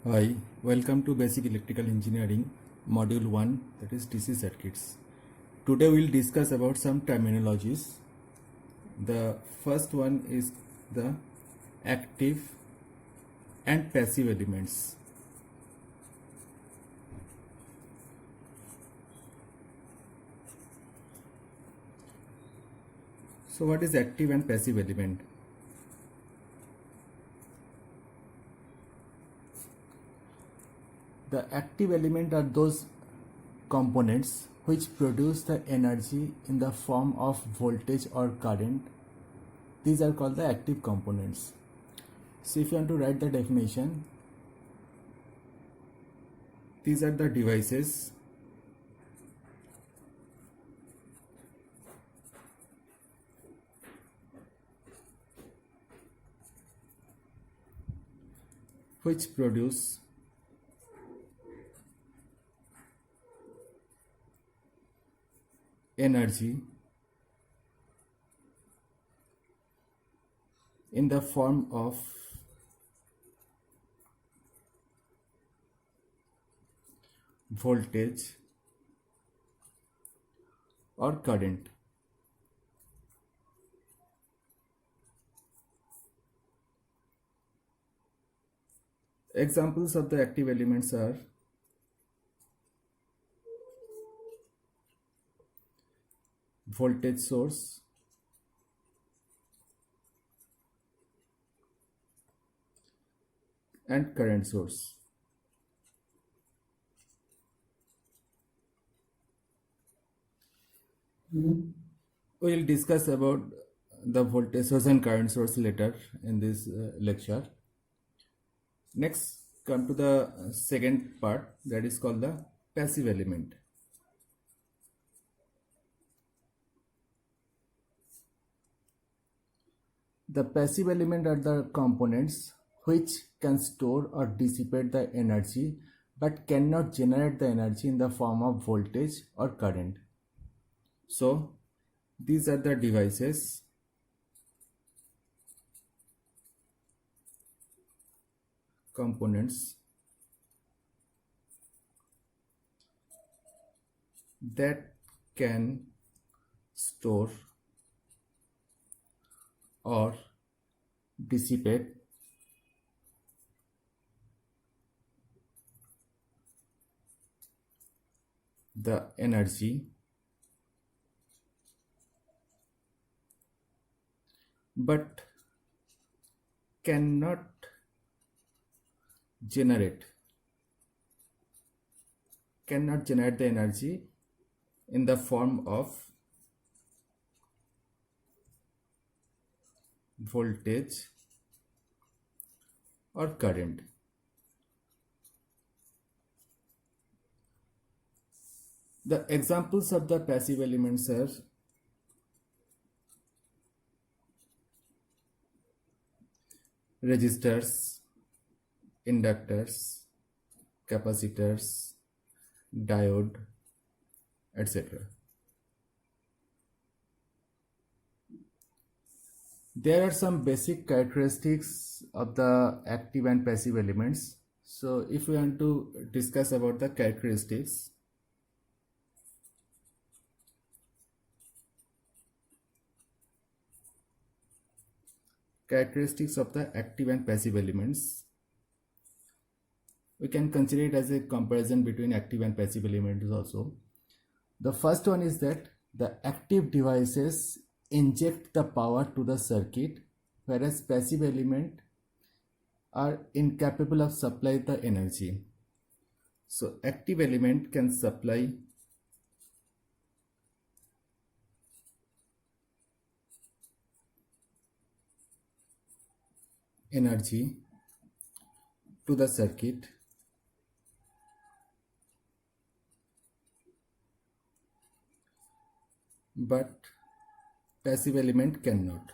Hi, welcome to Basic Electrical Engineering Module 1, that is DC circuits. Today we'll discuss about some terminologies. The first one is the active and passive elements. So what is active and passive element? The active element are those components which produce the energy in the form of voltage or current. These are called the active components. So if you want to write the definition, these are the devices which produce energy in the form of voltage or current. Examples of the active elements are voltage source, and current source. We will discuss about the voltage source and current source later in this lecture. Next, come to the second part, that is called the passive element. The passive element are the components which can store or dissipate the energy but cannot generate the energy in the form of voltage or current. So these are the devices components that can store or dissipate the energy but cannot generate the energy in the form of voltage or current. The examples of the passive elements are resistors, inductors, capacitors, diode, etc. There are some basic characteristics of the active and passive elements. So if we want to discuss about the characteristics, of the active and passive elements, we can consider it as a comparison between active and passive elements also. The first one is that the active devices inject the power to the circuit, whereas passive elements are incapable of supply the energy. So active element can supply energy to the circuit, but passive element cannot.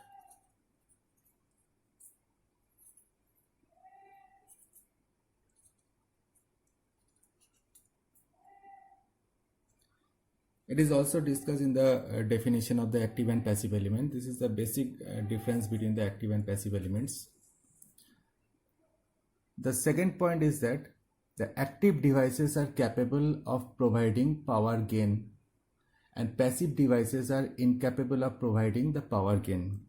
It is also discussed in the definition of the active and passive element. This is the basic difference between the active and passive elements. The second point is that the active devices are capable of providing power gain and passive devices are incapable of providing the power gain.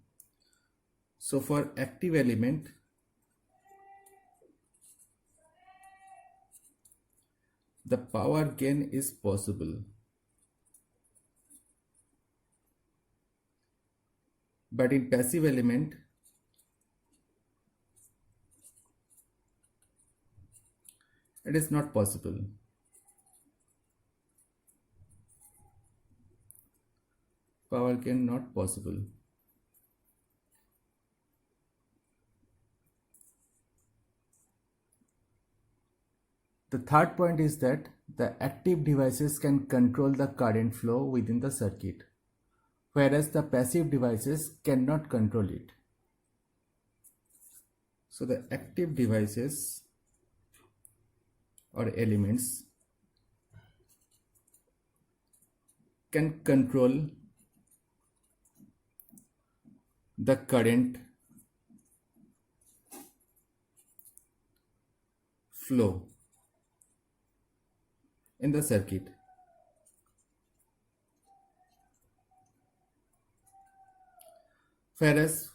So for active element, the power gain is possible, but in passive element, it is not possible. Power gain not possible. The third point is that the active devices can control the current flow within the circuit, whereas the passive devices cannot control it. So the active devices or elements can control the current flow in the circuit. Whereas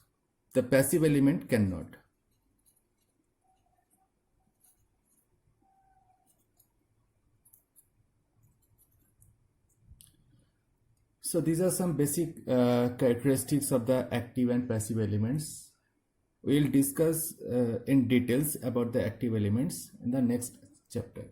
the passive element cannot. So these are some basic characteristics of the active and passive elements. We will discuss in details about the active elements in the next chapter.